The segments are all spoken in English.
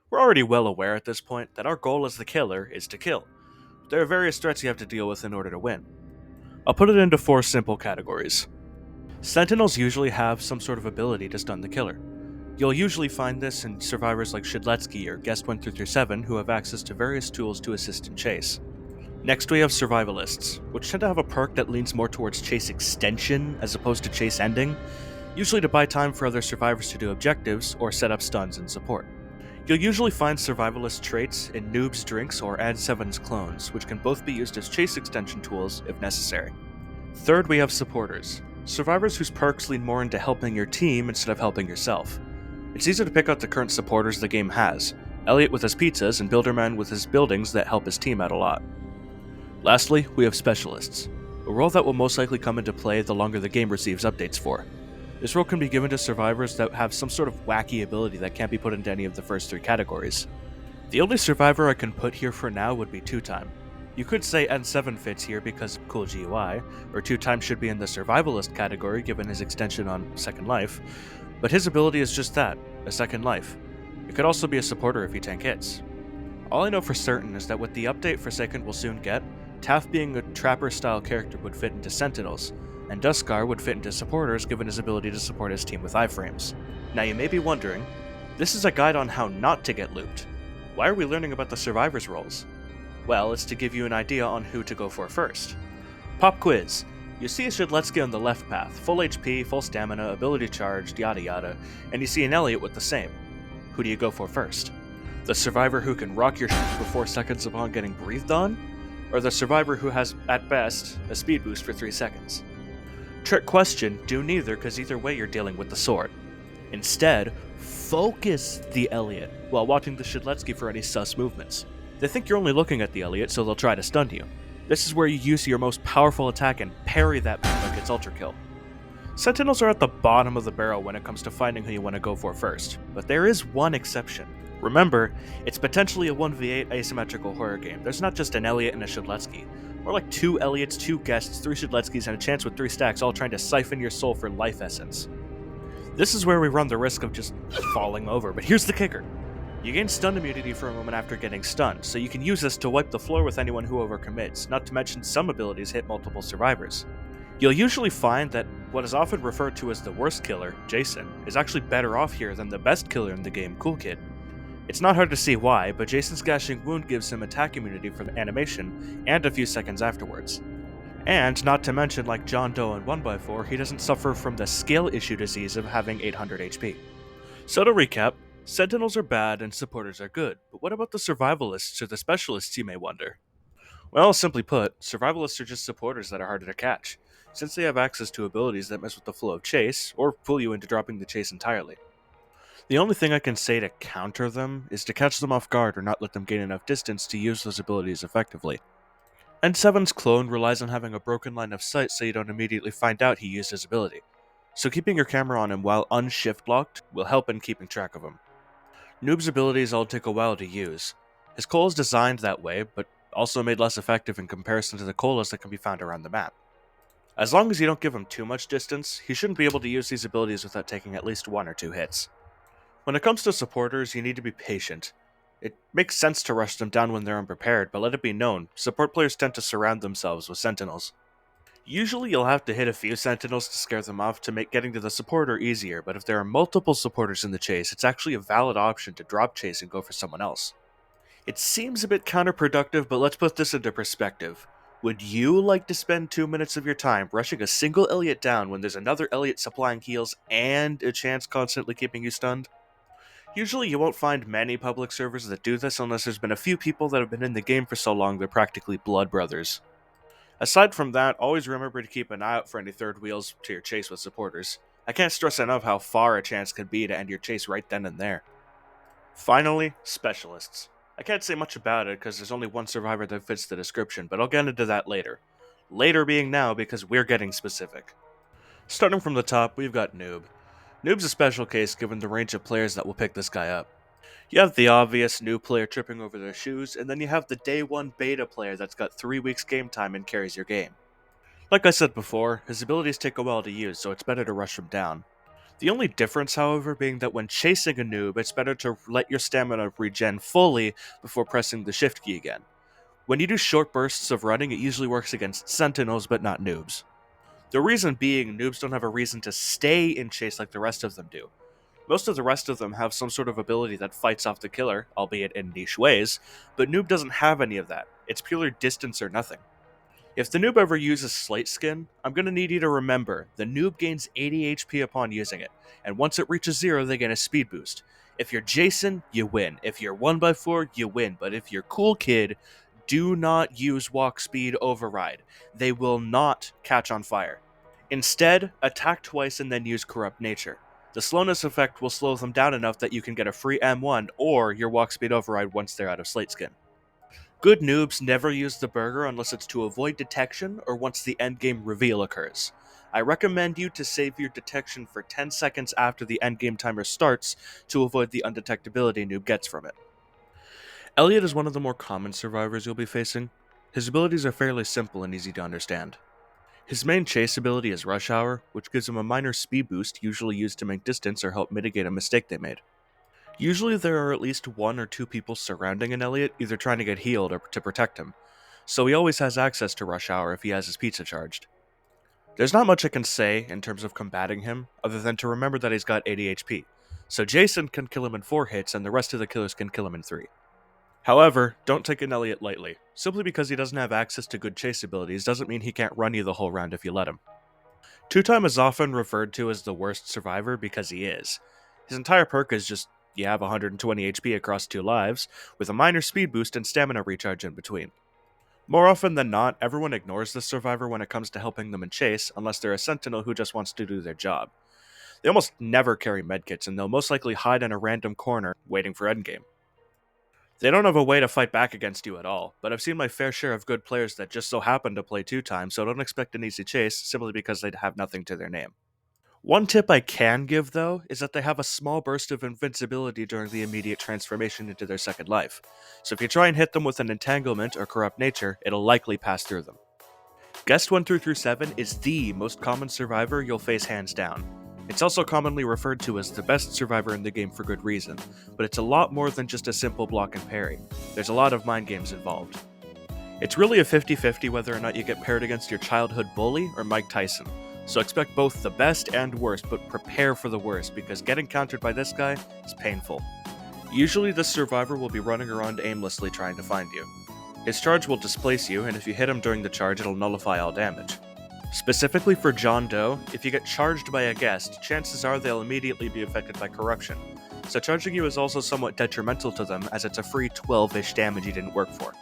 We're already well aware at this point that our goal as the killer is to kill. There are various threats you have to deal with in order to win. I'll put it into four simple categories. Sentinels usually have some sort of ability to stun the killer. You'll usually find this in survivors like Shidletsky or Guest 1337 who have access to various tools to assist in chase. Next, we have Survivalists, which tend to have a perk that leans more towards chase extension as opposed to chase ending, usually to buy time for other survivors to do objectives or set up stuns and support. You'll usually find Survivalist traits in Noob's Drinks or Ad 7's clones, which can both be used as chase extension tools if necessary. Third, we have Supporters, survivors whose perks lean more into helping your team instead of helping yourself. It's easy to pick out the current supporters the game has, Elliot with his pizzas and Builderman with his buildings that help his team out a lot. Lastly, we have Specialists, a role that will most likely come into play the longer the game receives updates for. This role can be given to survivors that have some sort of wacky ability that can't be put into any of the first three categories. The only survivor I can put here for now would be Two Time. You could say N7 fits here because of cool GUI, or Two Time should be in the Survivalist category given his extension on Second Life, but his ability is just that, a Second Life. It could also be a supporter if he tank hits. All I know for certain is that with the update Forsaken will soon get, Taff being a Trapper-style character would fit into Sentinels, and Duskar would fit into supporters given his ability to support his team with iframes. Now you may be wondering, this is a guide on how not to get looped. Why are we learning about the survivors' roles? Well, it's to give you an idea on who to go for first. Pop quiz. You see a Shidletsky on the left path, full HP, full stamina, ability charged, yada yada, and you see an Elliot with the same. Who do you go for first? The survivor who can rock your shit for 4 seconds upon getting breathed on? Or the survivor who has, at best, a speed boost for 3 seconds? Trick question, do neither because either way you're dealing with the sword. Instead, focus the Elliot while watching the Shidletsky for any sus movements. They think you're only looking at the Elliot, so they'll try to stun you. This is where you use your most powerful attack and parry that move like it's ultra kill. Sentinels are at the bottom of the barrel when it comes to finding who you want to go for first, but there is one exception. Remember, it's potentially a 1v8 asymmetrical horror game. There's not just an Elliot and a Shidletsky. More like 2 Elliots, 2 guests, 3 Shidletskys, and a chance with 3 stacks all trying to siphon your soul for life essence. This is where we run the risk of just falling over, but here's the kicker. You gain stun immunity for a moment after getting stunned, so you can use this to wipe the floor with anyone who overcommits, not to mention some abilities hit multiple survivors. You'll usually find that what is often referred to as the worst killer, Jason, is actually better off here than the best killer in the game, Cool Kid. It's not hard to see why, but Jason's Gashing Wound gives him attack immunity for the animation, and a few seconds afterwards. And, not to mention, like John Doe in 1x4, he doesn't suffer from the skill issue disease of having 800 HP. So to recap, Sentinels are bad and Supporters are good, but what about the Survivalists or the Specialists, you may wonder? Well, simply put, Survivalists are just supporters that are harder to catch, since they have access to abilities that mess with the flow of chase, or pull you into dropping the chase entirely. The only thing I can say to counter them is to catch them off guard or not let them gain enough distance to use those abilities effectively. N7's clone relies on having a broken line of sight so you don't immediately find out he used his ability, so keeping your camera on him while unshift locked will help in keeping track of him. Noob's abilities all take a while to use. His coal is designed that way, but also made less effective in comparison to the colas that can be found around the map. As long as you don't give him too much distance, he shouldn't be able to use these abilities without taking at least 1 or 2 hits. When it comes to supporters, you need to be patient. It makes sense to rush them down when they're unprepared, but let it be known, support players tend to surround themselves with sentinels. Usually you'll have to hit a few sentinels to scare them off to make getting to the supporter easier, but if there are multiple supporters in the chase, it's actually a valid option to drop chase and go for someone else. It seems a bit counterproductive, but let's put this into perspective. Would you like to spend 2 minutes of your time rushing a single Elliot down when there's another Elliot supplying heals and a chance constantly keeping you stunned? Usually you won't find many public servers that do this unless there's been a few people that have been in the game for so long they're practically blood brothers. Aside from that, always remember to keep an eye out for any third wheels to your chase with supporters. I can't stress enough how far a chance could be to end your chase right then and there. Finally, Specialists. I can't say much about it because there's only one survivor that fits the description, but I'll get into that later. Later being now because we're getting specific. Starting from the top, we've got Noob. Noob's a special case given the range of players that will pick this guy up. You have the obvious new player tripping over their shoes, and then you have the day 1 beta player that's got 3 weeks game time and carries your game. Like I said before, his abilities take a while to use, so it's better to rush him down. The only difference, however, being that when chasing a noob, it's better to let your stamina regen fully before pressing the shift key again. When you do short bursts of running, it usually works against sentinels, but not noobs. The reason being, noobs don't have a reason to stay in chase like the rest of them do. Most of the rest of them have some sort of ability that fights off the killer, albeit in niche ways, but noob doesn't have any of that. It's purely distance or nothing. If the noob ever uses Slate Skin, I'm going to need you to remember the noob gains 80 HP upon using it, and once it reaches 0, they gain a speed boost. If you're Jason, you win. If you're 1x4, you win. But if you're Cool Kid, do not use Walk Speed Override. They will not catch on fire. Instead, attack twice and then use Corrupt Nature. The slowness effect will slow them down enough that you can get a free M1 or your Walk Speed Override once they're out of Slate Skin. Good noobs never use the burger unless it's to avoid detection or once the endgame reveal occurs. I recommend you to save your detection for 10 seconds after the endgame timer starts to avoid the undetectability noob gets from it. Elliot is one of the more common survivors you'll be facing. His abilities are fairly simple and easy to understand. His main chase ability is Rush Hour, which gives him a minor speed boost usually used to make distance or help mitigate a mistake they made. Usually there are at least 1 or 2 people surrounding an Elliot, either trying to get healed or to protect him, so he always has access to Rush Hour if he has his pizza charged. There's not much I can say in terms of combating him, other than to remember that he's got 80 HP, so Jason can kill him in 4 hits and the rest of the killers can kill him in 3. However, don't take an Elliot lightly. Simply because he doesn't have access to good chase abilities doesn't mean he can't run you the whole round if you let him. Two-Time is often referred to as the worst survivor because he is. His entire perk is just you have 120 HP across 2 lives, with a minor speed boost and stamina recharge in between. More often than not, everyone ignores this survivor when it comes to helping them in chase, unless they're a sentinel who just wants to do their job. They almost never carry medkits, and they'll most likely hide in a random corner, waiting for endgame. They don't have a way to fight back against you at all, but I've seen my fair share of good players that just so happen to play 2-Time, so don't expect an easy chase simply because they have nothing to their name. One tip I can give, though, is that they have a small burst of invincibility during the immediate transformation into their second life, so if you try and hit them with an Entanglement or Corrupt Nature, it'll likely pass through them. Guest 1 through 7 is the most common survivor you'll face hands down. It's also commonly referred to as the best survivor in the game for good reason, but it's a lot more than just a simple block and parry. There's a lot of mind games involved. It's really a 50-50 whether or not you get paired against your childhood bully or Mike Tyson, so expect both the best and worst, but prepare for the worst, because getting countered by this guy is painful. Usually this survivor will be running around aimlessly trying to find you. His charge will displace you, and if you hit him during the charge, it'll nullify all damage. Specifically for John Doe, if you get charged by a guest, chances are they'll immediately be affected by corruption, so charging you is also somewhat detrimental to them as it's a free 12-ish damage you didn't work for.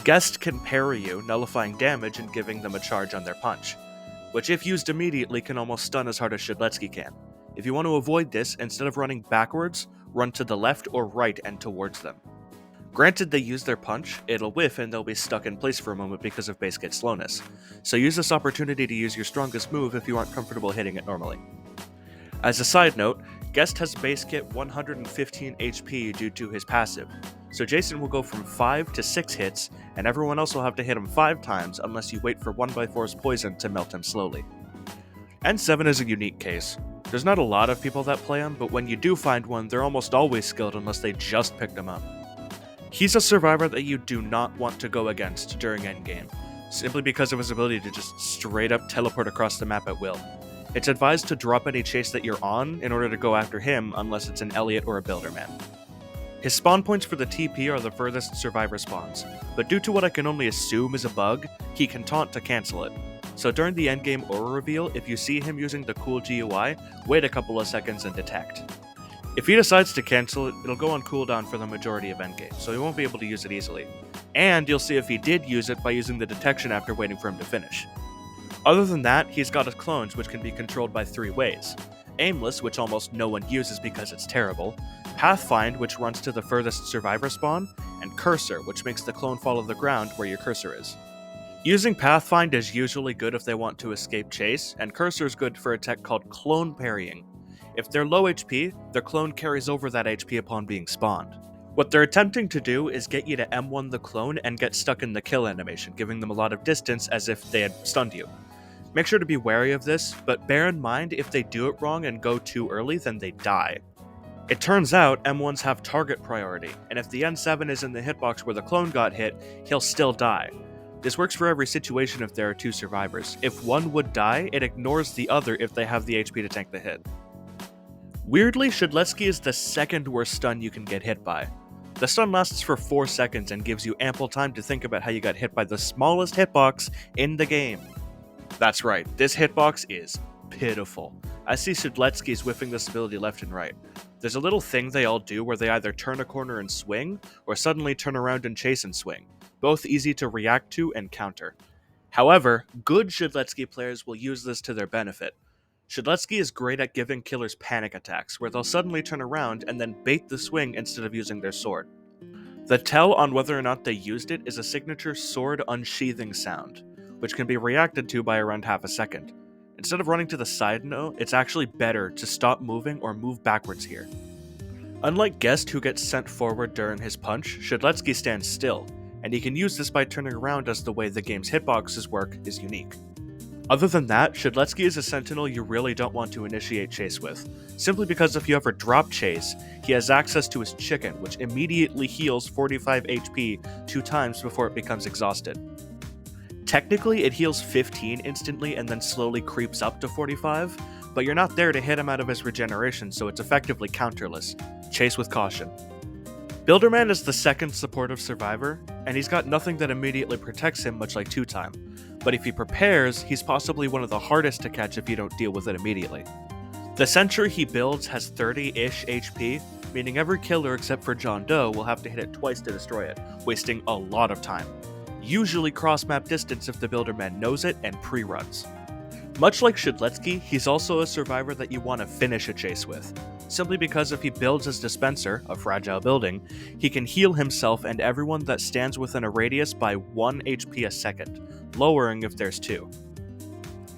Guest can parry you, nullifying damage and giving them a charge on their punch, which if used immediately can almost stun as hard as Shedletsky can. If you want to avoid this, instead of running backwards, run to the left or right and towards them. Granted they use their punch, it'll whiff and they'll be stuck in place for a moment because of base kit slowness, so use this opportunity to use your strongest move if you aren't comfortable hitting it normally. As a side note, Guest has base kit 115 HP due to his passive, so Jason will go from 5 to 6 hits, and everyone else will have to hit him 5 times unless you wait for 1x4's poison to melt him slowly. N7 is a unique case. There's not a lot of people that play him, but when you do find one, they're almost always skilled unless they just picked him up. He's a survivor that you do not want to go against during endgame, simply because of his ability to just straight up teleport across the map at will. It's advised to drop any chase that you're on in order to go after him unless it's an Elliot or a Builderman. His spawn points for the TP are the furthest survivor spawns, but due to what I can only assume is a bug, he can taunt to cancel it. So during the endgame aura reveal, if you see him using the cool GUI, wait a couple of seconds and detect. If he decides to cancel it, it'll go on cooldown for the majority of endgame, so he won't be able to use it easily. And you'll see if he did use it by using the detection after waiting for him to finish. Other than that, he's got his clones, which can be controlled by 3 ways. Aimless, which almost no one uses because it's terrible, Pathfind, which runs to the furthest survivor spawn, and Cursor, which makes the clone follow the ground where your cursor is. Using Pathfind is usually good if they want to escape chase, and Cursor is good for a tech called clone parrying. If they're low HP, their clone carries over that HP upon being spawned. What they're attempting to do is get you to M1 the clone and get stuck in the kill animation, giving them a lot of distance as if they had stunned you. Make sure to be wary of this, but bear in mind if they do it wrong and go too early, then they die. It turns out M1s have target priority, and if the N7 is in the hitbox where the clone got hit, he'll still die. This works for every situation if there are two survivors. If one would die, it ignores the other if they have the HP to tank the hit. Weirdly, Shedletsky is the second worst stun you can get hit by. The stun lasts for 4 seconds and gives you ample time to think about how you got hit by the smallest hitbox in the game. That's right, this hitbox is pitiful. I see Shedletskys whiffing this ability left and right. There's a little thing they all do where they either turn a corner and swing, or suddenly turn around and chase and swing. Both easy to react to and counter. However, good Shedletsky players will use this to their benefit. Shedletsky is great at giving killers panic attacks, where they'll suddenly turn around and then bait the swing instead of using their sword. The tell on whether or not they used it is a signature sword unsheathing sound, which can be reacted to by around half a second. Instead of running to the side note, it's actually better to stop moving or move backwards here. Unlike Guest, who gets sent forward during his punch, Shedletsky stands still, and he can use this by turning around as the way the game's hitboxes work is unique. Other than that, Shedletsky is a sentinel you really don't want to initiate chase with, simply because if you ever drop chase, he has access to his chicken, which immediately heals 45 HP 2 times before it becomes exhausted. Technically, it heals 15 instantly and then slowly creeps up to 45, but you're not there to hit him out of his regeneration, so it's effectively counterless. Chase with caution. Builderman is the second supportive survivor, and he's got nothing that immediately protects him, much like 2-time. But if he prepares, he's possibly one of the hardest to catch if you don't deal with it immediately. The sentry he builds has 30-ish HP, meaning every killer except for John Doe will have to hit it twice to destroy it, wasting a lot of time. Usually cross-map distance if the Builderman knows it and pre-runs. Much like Shedletsky, he's also a survivor that you want to finish a chase with, simply because if he builds his dispenser, a fragile building, he can heal himself and everyone that stands within a radius by 1 HP a second, lowering if there's 2.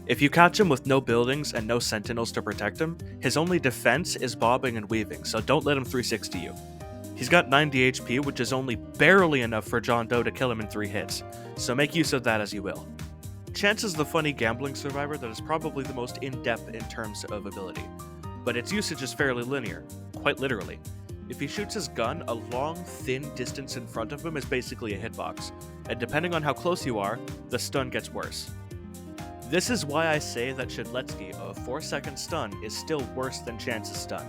If you catch him with no buildings and no sentinels to protect him, his only defense is bobbing and weaving, so don't let him 360 you. He's got 90 HP, which is only barely enough for John Doe to kill him in 3 hits, so make use of that as you will. Chance is the funny gambling survivor that is probably the most in-depth in terms of ability, but its usage is fairly linear, quite literally. If he shoots his gun, a long, thin distance in front of him is basically a hitbox, and depending on how close you are, the stun gets worse. This is why I say that Shedletsky, a 4-second stun, is still worse than Chance's stun.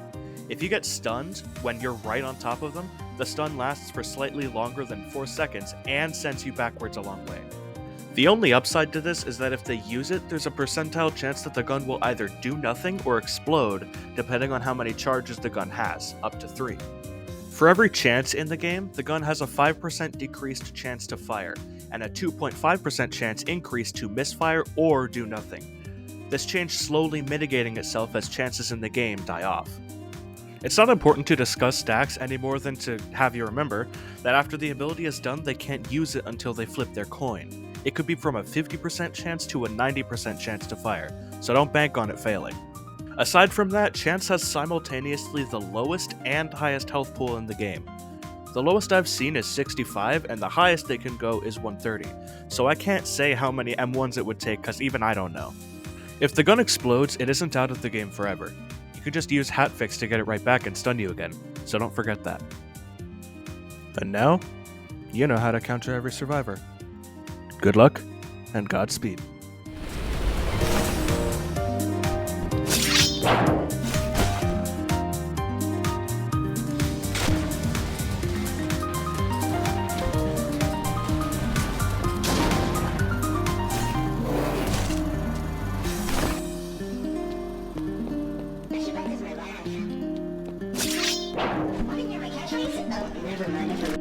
If you get stunned when you're right on top of them, the stun lasts for slightly longer than 4 seconds and sends you backwards a long way. The only upside to this is that if they use it, there's a percentile chance that the gun will either do nothing or explode, depending on how many charges the gun has, up to 3. For every chance in the game, the gun has a 5% decreased chance to fire, and a 2.5% chance increase to misfire or do nothing. This change slowly mitigating itself as chances in the game die off. It's not important to discuss stacks any more than to have you remember that after the ability is done, they can't use it until they flip their coin. It could be from a 50% chance to a 90% chance to fire, so don't bank on it failing. Aside from that, Chance has simultaneously the lowest and highest health pool in the game. The lowest I've seen is 65, and the highest they can go is 130, so I can't say how many M1s it would take cause even I don't know. If the gun explodes, it isn't out of the game forever. You could just use Hatfix to get it right back and stun you again, so don't forget that. And now, you know how to counter every survivor. Good luck, and Godspeed. Never mind.